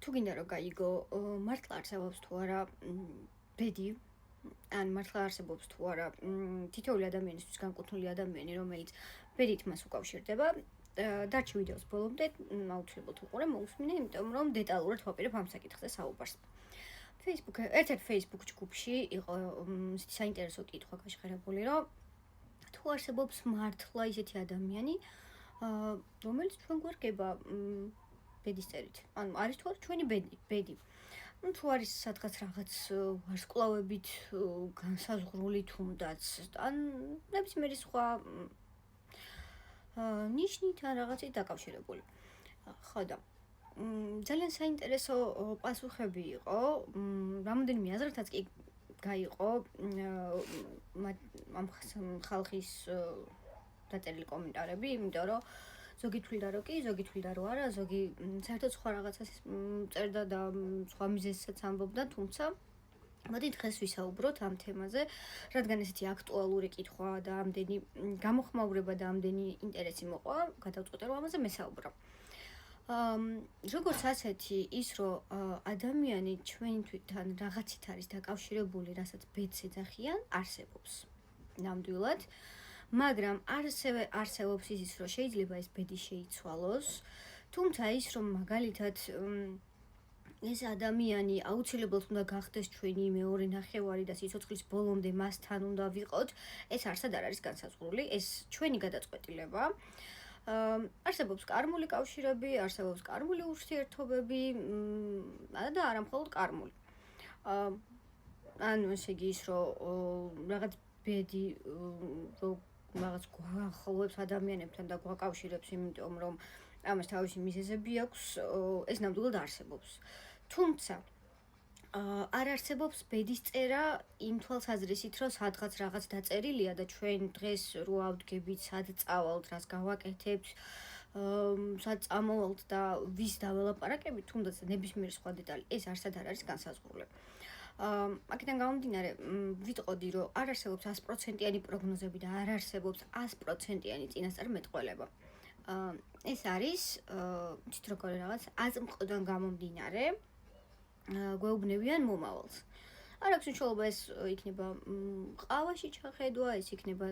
თუ გინდა რომ გაიგო, მართლა არსებობს თუ არა ბედი, ან მართლა არსებობს თუ არა თითოეული ადამიანისთვის განკუთვნილი ადამიანი, რომელიც ბედით მას უკავშირდება, დარჩი ვიდეოს ბოლომდე აუცილებლად უყურე, მოусმინე, იმიტომ რომ დეტალურად ვაპირებ ამ საკითხზე საუბარს. ერთ-ერთ Facebook ჯგუფში იყო საინტერესო კითხვა გაჟღერებული, რომ თუ არსებობს მართლა ისეთი ადამიანი, რომელიც ჩვენ გვერგება ბედის წერით. ანუ არის თუ არა ჩვენი ბედი. თუ არის სადღაც რაღაც ვარსკვლავებით განსაზღვრული თუნდაც, ან ნებისმიერი სხვა ნიშნით ან რაღაცით დაკავშირებული. ხო და ძალიან საინტერესო პასუხები იყო, რამოდენიმე აზრითაც კი გაიყო ამ ხალხის დაწერილი კომენტარები, იმიტომ რომ ზოგი თვლიდა რომ კი, ზოგი თვლიდა რომ არა, ზოგი საერთოდ სხვა რაღაცას წერდა და სხვა მიზეზსაც ამბობდა, თუმცა მოდი დღეს ვისაუბროთ ამ თემაზე, რადგან ესეთი აქტუალური კითხვა და ამდენი გამოხმაურება და ამდენი ინტერესი მოყვა, გადავწყვიტე რომ ამაზე მესაუბრო. როგორც ასეთი ის რომ ადამიანი ჩვენთვიდან რაღაცით არის დაკავშირებული, რასაც ბედს ეძახიან, არსებობს. ნამდვილად, მაგრამ ასევე არსებობს ის რომ შეიძლება ეს ბედი შეიცვალოს, თუმცა ის რომ მაგალითად ეს ადამიანი აუცილებლად უნდა გახდეს ჩვენი მეორე ნახევარი და სიცოცხლის ბოლომდე მასთან უნდა ვიყოთ, ეს არსად არ არის განსაზღვრული, ეს ჩვენი გადაწყვეტილება. არსებობს კარმული კავშირები, არსებობს კარმული ურთიერთობები და არა მხოლოდ კარმული. ანუ ესე იგი ის რომ რაღაც ბედი რაღაც გვაახლოვებს ადამიანებთან და გვაკავშირებს, იმიტომ რომ ამას თავისი მიზეზები აქვს, ეს ნამდვილად არსებობს. თუმცა არ არსებობს ბედის წერა იმ თვალსაზრისით, რომ სადღაც რაღაც დაწერილია და ჩვენ დღეს რო ავდგებით, სად წავალთ, რას გავაკეთებთ, სად წამოვალთ და ვის დაველაპარაკებით, თუნდაც ნებისმიერი სხვა დეტალი, ეს არსად არ არის განსაზღვრული. აქედან გამომდინარე, ვიტყოდი, რომ არ არსებობს 100%-იანი პროგნოზები და არ არსებობს 100%-იანი წინასწარმეტყველება. ეს არის თვით როგორი რაღაც აზმყოდან გამომდინარე გვეუბნებიან მომავალს. არ აქვს მნიშვნელობა ეს იქნება ყავაში ჩახედვა, ეს იქნება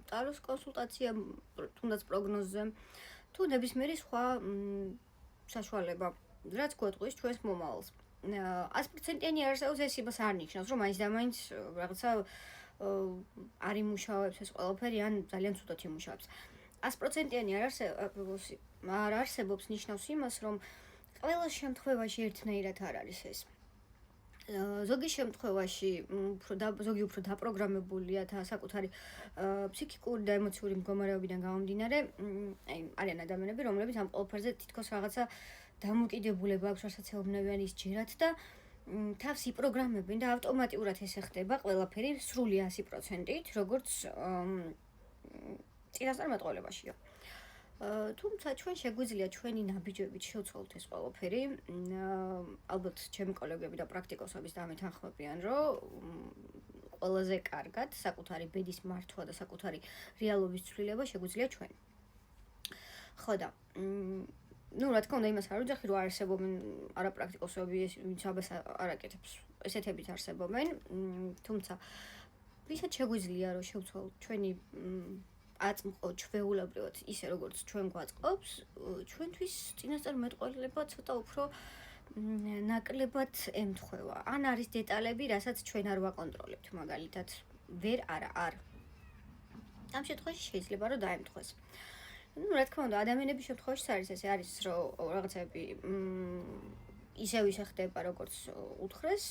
ტაროს კონსულტაცია, თუნდაც პროგნოზზე, თუ ნებისმიერი სხვა საშუალება, რაც გვეტყვის ჩვენს მომავალს. 100%-იანი არსებობს, ეს იმას არ ნიშნავს, რომ მაინც და მაინც რაღაცა არ იმუშავებს ეს ყველაფერი, ან ძალიან ცუდად იმუშავებს. 100%-იანი არ არსებობს ნიშნავს იმას, რომ ყველა შემთხვევაში ერთნაირად არ არის ეს. ზოგი შემთხვევაში ზოგი უფრო დაპროგრამებულია და საკუთარი ფსიქიკური და ემოციური მდგომარეობიდან გამომდინარე, არიან ადამიანები, რომლებიც ამ ყველაფერზე თითქოს რაღაცა დამოკიდებულება აქვს, რასაც ეუბნებიან ის ჯერათ და თავს იპროგრამებენ და ავტომატურად ესე ხდება ყველაფერი სრული 100%-ით, როგორც წინასწარმეტყველებაშია. თუმცა ჩვენ შეგვიძლია ჩვენი ნაბიჯებით შევცვალოთ ეს ყველაფერი. ალბათ ჩემი კოლეგები და პრაქტიკოსები დამეთანხმებიან, რომ ყველაზე კარგად საკუთარი ბედის მართვა და საკუთარი რეალობის ცვლილება შეგვიძლია ჩვენ. ხო და რა თქმა უნდა, იმას არ ვიძახი, რომ არსებობენ არაპრაქტიკოსები, ვინც ამას არ აკეთებს. ესეთებიც არსებობენ, თუმცა ვისაც შეგვიძლია რომ შევცვალოთ ჩვენი აწმყო ჩვეულებრივად ისე როგორც ჩვენ გვაწყობს, ჩვენთვის წინასწარმეტყველება ცოტა უფრო ნაკლებად ემთხვევა. ან არის დეტალები, რასაც ჩვენ არ ვაკონტროლებთ, მაგალითად, არ. ამ შემთხვევაში შეიძლება რომ დაემთხვეს. რა თქმა უნდა, ადამიანების შემთხვევაში არის ესე, არის რომ რაღაცები ისევ ხდება, როგორც უთხრეს,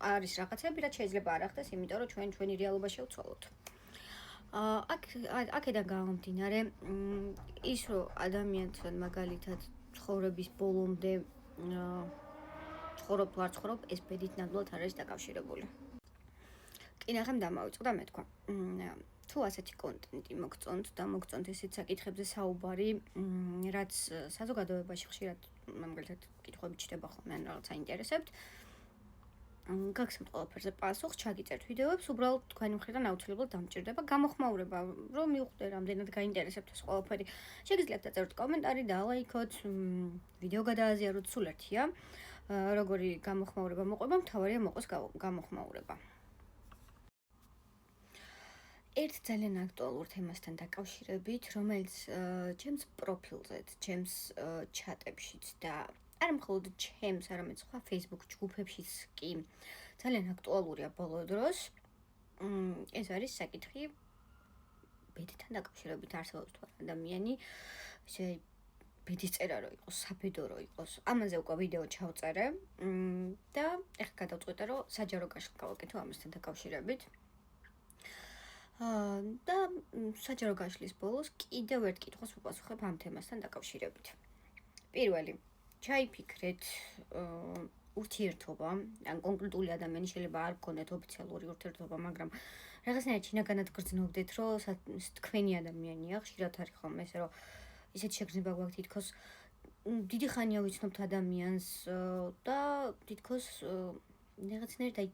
არის რაღაცები, რაც შეიძლება არ ახდეს, იმიტომ რომ ჩვენი რეალობა შევცვალოთ. აქედან გამომდინარე, ის რომ ადამიანთან მაგალითად ცხოვრების ბოლომდე ცხოვრობ თუ არ ცხოვრობ, ეს ბედით ნამდვილად არ არის დაკავშირებული. კი ნახემ დამავიწყო და მეთქვა. თუ ასეთი კონტენტი მოგწონთ და მოგწონთ ესეთ საკითხებზე საუბარი, რაც საზოგადოებაში ხშირად მაგალითად კითხვები ჩდება ხოლმე, ან რაღაც აინტერესებთ, გაგცემთ ყველაფერზე პასუხს, ჩაგიწერთ ვიდეოებს, უბრალოდ თქვენი მხრიდან აუცილებლად დამჭირდება გამოხმაურება, რომ მივხვდე რამდენად გაინტერესებთ ეს ყველაფერი. შეგიძლიათ დაწეროთ კომენტარი და ლაიქოთ, ვიდეო გადააზიაროთ, სულ ერთია. როგორი გამოხმაურება მოყვება, მთავარია მოყოს გამოხმაურება. ერთ ძალიან აქტუალურ თემასთან დაკავშირებით, რომელიც ჩემს პროფილზეც, ჩემს ჩატებშიც და არა მხოლოდ ჩემს, არამედ სხვა Facebook ჯგუფებშიც კი ძალიან აქტუალურია ბოლო დროს. ეს არის საკითხი ბედთან დაკავშირებით არსებობს თუ ადამიანი, ესე ბედის წერა რო იყოს, საბედო რო იყოს. ამაზე უკვე ვიდეო ჩავწერე და ეხლა გადავწყვიტე, რომ საჯარო გაშლა გავაკეთო ამასთან დაკავშირებით. და საჯარო გაშლის ბოლოს კიდევ ერთ კითხვას ვუპასუხებ ამ თემასთან დაკავშირებით. პირველი, ჩაიფიქრეთ ურთიერთობა, ან კონკრეტული ადამიანი შეიძლება არ გქონდეთ ოფიციალური ურთიერთობა, მაგრამ რაღაცნაირად შინაგანად გრძნობდეთ, რომ თქვენი ადამიანია, ხშირად არის ხოლმე ესე, რომ ისეთი შეგრძნება გვაქვს თითქოს დიდი ხანია ვიცნობთ ადამიანს და თითქოს რაღაცნაირად აი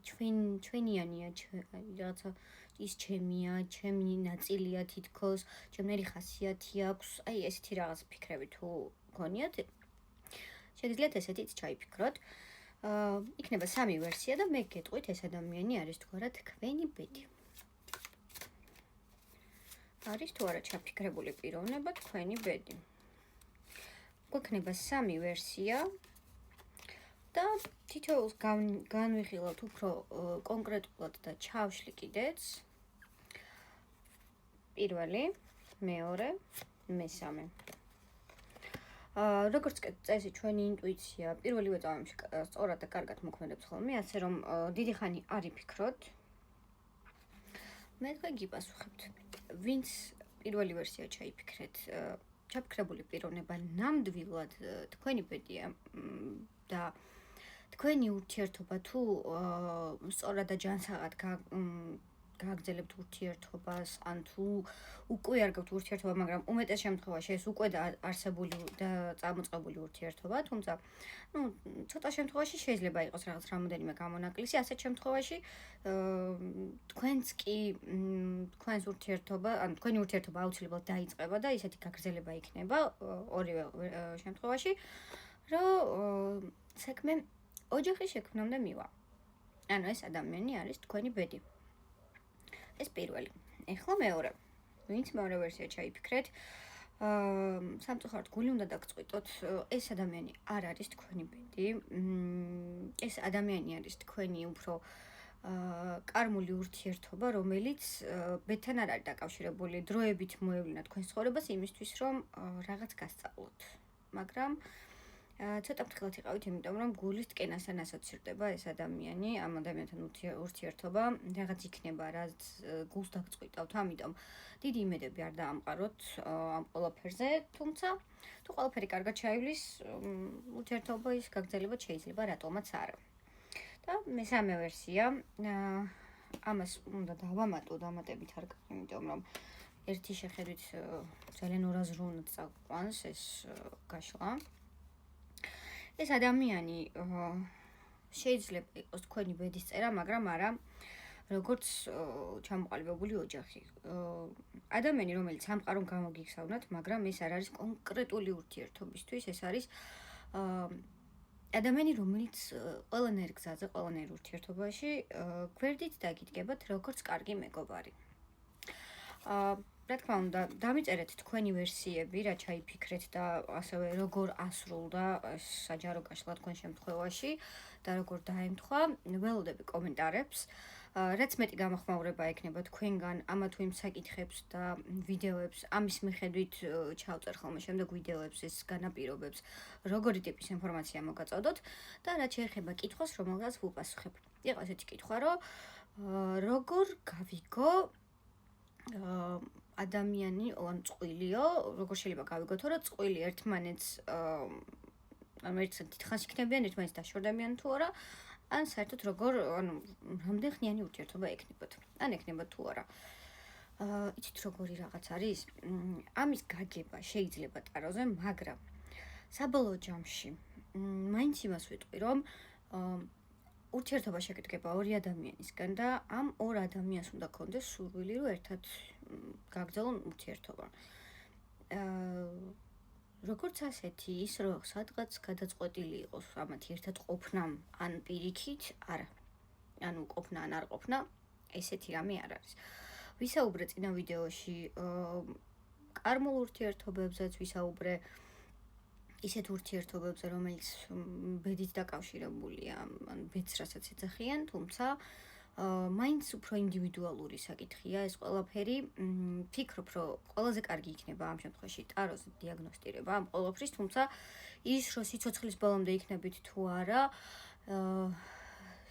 ჩვენიანია, რაღაცა ის ჩემია, ჩემი ნაწილია თითქოს, ჩემნაირი ხასიათი აქვს, აი ესეთი რაღაც ფიქრები თუ გქონიათ, შეგიძლიათ ესეთიც ჩაიფიქროთ. იქნება სამი ვერსია და მე გეტყვით ეს ადამიანი არის თუ არა თქვენი ბედი. არის თუ არა ჩაფიქრებული პიროვნება თქვენი ბედი. გვექნება სამი ვერსია და თითოეულს განვიხილავთ უფრო კონკრეტულად და ჩავშლი კიდეც. პირველი, მეორე, მესამე. როგორც წესი ჩვენი ინტუიცია პირველივე წამებში სწორად და კარგად მოქმედებს ხოლმე, ასე რომ დიდი ხანი არ იფიქროთ. მე თქვენ გიპასუხებთ, ვინც პირველი ვერსია ჩაიფიქრეთ, ჩაფიქრებული პიროვნება ნამდვილად თქვენი ბედია და თქვენი ურთიერთობა თუ სწორად და ჯანსაღად გააგრძელებთ ურთიერთობას, ან თუ უკვე არ გაქვთ ურთიერთობა, მაგრამ უმეტეს შემთხვევაში ეს უკვე არსებული და წამოწყებული ურთიერთობა, თუმცა, ცოტა შემთხვევაში შეიძლება იყოს რაღაც რამოდენიმე გამონაკლისი, ასეთ შემთხვევაში თქვენს კი თქვენს ურთიერთობა, ან თქვენი ურთიერთობა აუცილებლად დაიწყება და ისეთი გაგრძელება იქნება ორივე შემთხვევაში, რომ საქმე ოჯახის შექმნამდე მივა. ანუ ეს ადამიანი არის თქვენი ბედი. ეს პირველი. ეხლა მეორე. ვინც მეორე ვერსია ჩაიფიქრეთ, სამწუხაროდ გული უნდა დაგწყვიტოთ, ეს ადამიანი არ არის თქვენი ბედი. ეს ადამიანი არის თქვენი უფრო კარმული ურთიერთობა, რომელიც ბედთან არ არის დაკავშირებული. დროებით მოევლინა თქვენს ცხოვრებას იმისთვის, რომ რაღაც გასწავლოთ. მაგრამ ცოტა ფრთხილად იყავით, იმიტომ რომ გულის ტკენასთან ასოცირდება ეს ადამიანი, ამ ადამიანთან ურთიერთობა, რაღაც იქნება, რაც გულს დაგწყვიტავთ, ამიტომ დიდი იმედები არ დაამყაროთ ამ ყველაფერზე, თუმცა თუ ყველაფერი კარგად ჩაივლის, ურთიერთობის გაგრძელება შეიძლება, რატომაც არა. და მესამე ვერსია, ამას უნდა დავამატო, დამატებით არ გაქვს, იმიტომ რომ ერთი შეხედვით ძალიან ორაზროვნად წაგვყვანს ეს გაშლა. ეს ადამიანი შეიძლება იყოს თქვენი ბედის წერა, მაგრამ არა როგორც ჩამოყალიბებული ოჯახი. ადამიანი, რომელიც სამყარომ გამოგიგზავნათ, მაგრამ ეს არ არის კონკრეტული ურთიერთობისთვის, ეს არის ადამიანი, რომელიც ყველანაირ გზაზე, ყველანაირ ურთიერთობაში გვერდით დაგიდგებათ როგორც კარგი მეგობარი. რა თქმა უნდა, დამიწერეთ თქვენი ვერსიები, რა ჩაიფიქრეთ და ასევე როგორ ასრულდა საჯარო გაშლა თქვენ შემთხვევაში და როგორ დაემთხვა, ველოდები კომენტარებს. რაც მეტი გამოხმაურება ექნება თქვენგან ამა თუ იმ საკითხებს და ვიდეოებს, ამის მიხედვით ჩავწერ ხოლმე შემდეგ ვიდეოებს, ეს განაპირობებს, როგორი ტიპის ინფორმაცია მოგაწოდოთ და რაც შეეხება კითხვას, რომელსაც ვუპასუხებ. იყო ესეთი კითხვა, რომ როგორ გავიგო ადამიანი ან წყვილიო, როგორ შეიძლება გავიგოთ, რომ წყვილი ერთმანეთს ანუ ერთად დიდხანს იქნებიან, ერთმანეთს დაშორდებიან თუ არა, ან საერთოდ როგორ, ანუ რამდენ ხნიანი ურთიერთობა ექნებათ, ან ექნებათ თუ არა. იცით როგორი რაღაც არის? ამის გაგება შეიძლება ტაროზე, მაგრამ საბოლოო ჯამში მაინც იმას ვიტყვი, რომ ურთიერთობა შეკეთება ორი ადამიანისგან და ამ ორ ადამიანს უნდა ქონდეს სურვილი, რომ ერთად გაგრძელონ ურთიერთობა. როგორც ასეთი ის რომ სადღაც გადაწყვეტილი იყოს ამათი ერთად ყოფნამ ან პირიქით, არა. ანუ ყოფნა ან არ ყოფნა, ესეთი რამე არ არის. ვისაუბრე წინა ვიდეოში კარმულ ურთიერთობებზეც, ვისაუბრე ისეთ ურთიერთობებზე, რომელიც ბედით დაკავშირებულია, ან ბედს რასაც ეძახიან, თუმცა მაინც უფრო ინდივიდუალური საკითხია ეს ყველაფერი. ფიქრობ, რომ ყველაზე კარგი იქნება ამ შემთხვევაში ტაროს დიაგნოსტირება ამ ყველაფრის, თუმცა ის რომ სიცოცხლის ბოლომდე იქნებით თუ არა,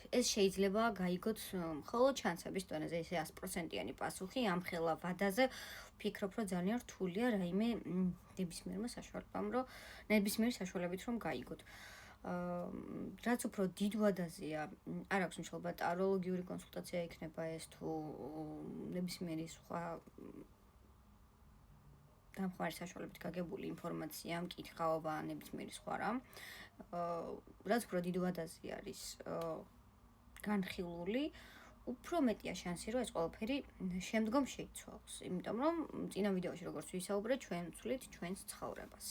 ეს შეიძლება გაიგოთ მხოლოდ ჩანსების დონეზე, ესე 100%-იანი პასუხი ამ ხელა ვადაზე. ვფიქრობ, რომ ძალიან რთულია რაიმე ნებისმიერი საშუალებით რომ გაიგოთ. რაც უფრო დიდ ვადაზეა, არ აქვს მნიშვნელობა ტაროლოგიური კონსულტაცია იქნება ეს თუ ნებისმიერი სხვა დამხმარე საშუალებით გაგებული ინფორმაცია, მკითხაობა, ნებისმიერი სხვა რამ. რაც უფრო დიდ ვადაზე არის განხილული, უფრო მეტია შანსი, რომ ეს ყველაფერი შემდგომ შეიცვალოს. იმიტომ რომ წინა ვიდეოში როგორც ვისაუბრე, ჩვენ ვცვლით ჩვენს ცხოვრებას.